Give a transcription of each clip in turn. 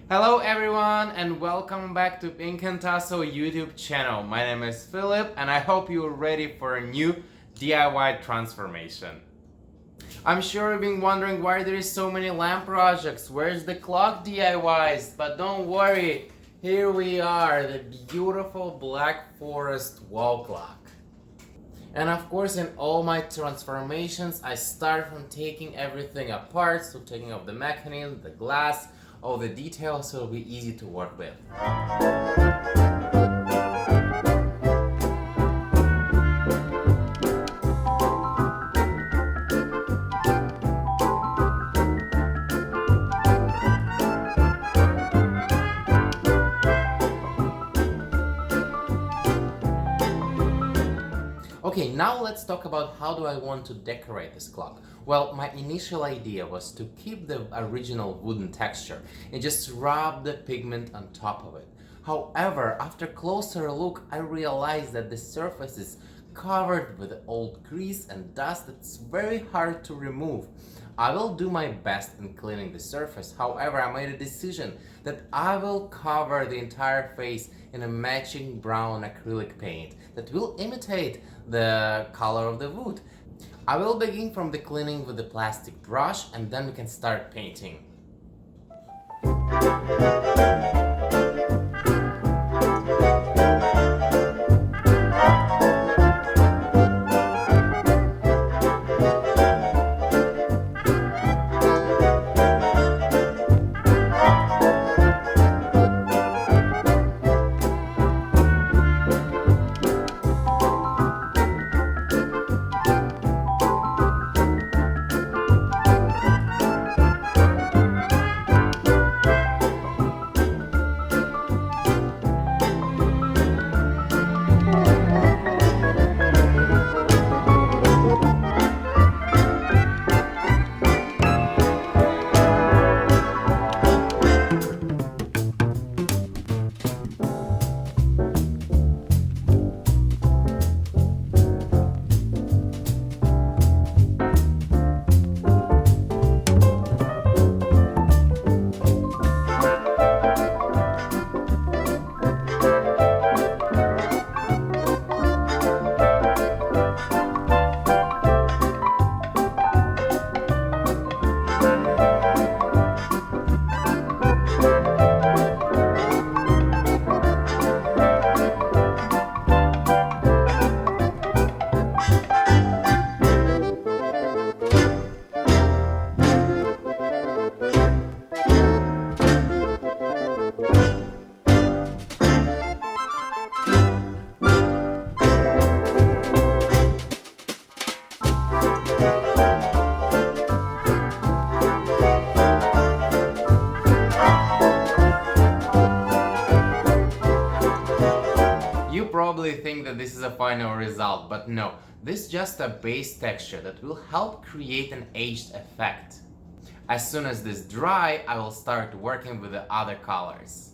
Hello everyone and welcome back to Pink Tassel YouTube channel. My name is Philip and I hope you're ready for a new DIY transformation. I'm sure you've been wondering why there is so many lamp projects, where's the clock DIYs, but don't worry, here we are, the beautiful Black Forest wall clock. And of course in all my transformations I start from taking everything apart, so taking off the mechanism, the glass, all the details, so it'll be easy to work with. Okay, now let's talk about how do I want to decorate this clock. Well, my initial idea was to keep the original wooden texture and just rub the pigment on top of it. However, after closer look, I realized that the surface is covered with old grease and dust that's very hard to remove. I will do my best in cleaning the surface. However, I made a decision that I will cover the entire face in a matching brown acrylic paint that will imitate the color of the wood. I will begin from the cleaning with the plastic brush and then we can start painting. You probably think that this is a final result, but no, this is just a base texture that will help create an aged effect. As soon as this dry, I will start working with the other colors.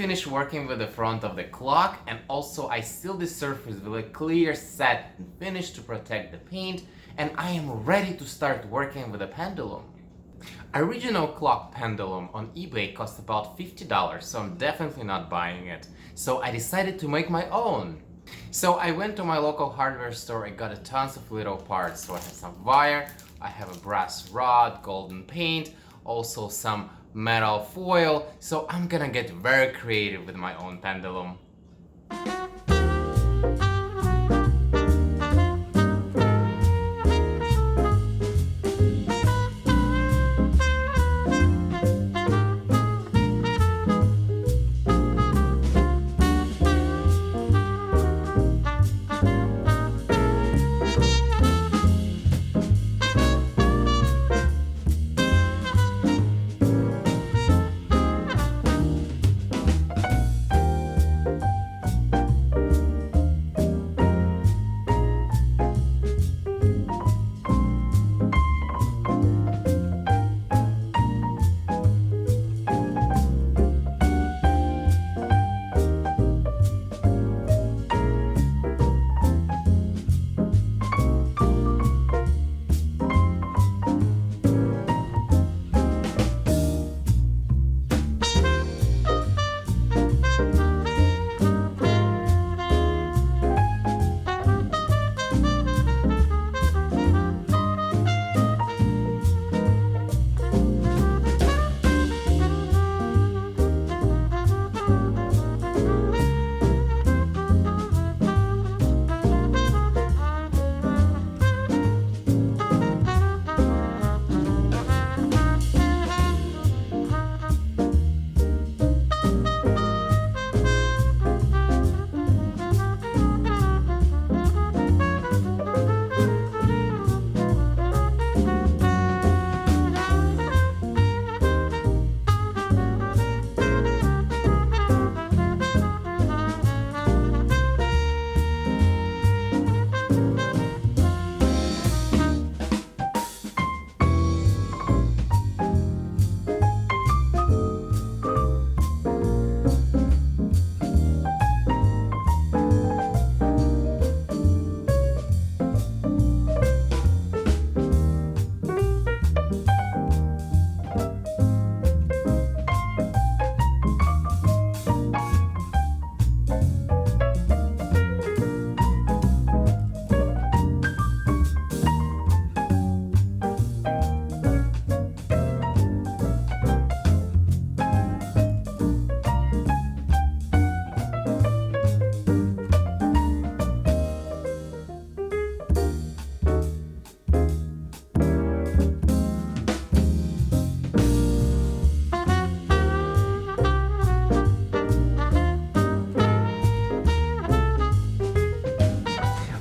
finished working with the front of the clock, and also I sealed the surface with a clear set and finish to protect the paint, and I am ready to start working with the pendulum. Original clock pendulum on eBay cost about $50, so I'm definitely not buying it. So I decided to make my own. So I went to my local hardware store and got a tons of little parts. So I have some wire, I have a brass rod, golden paint, also some metal foil. So I'm gonna get very creative with my own pendulum.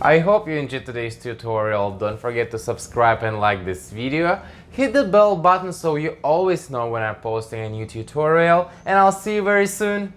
I hope you enjoyed today's tutorial. Don't forget to subscribe and like this video. Hit the bell button so you always know when I'm posting a new tutorial, and I'll see you very soon.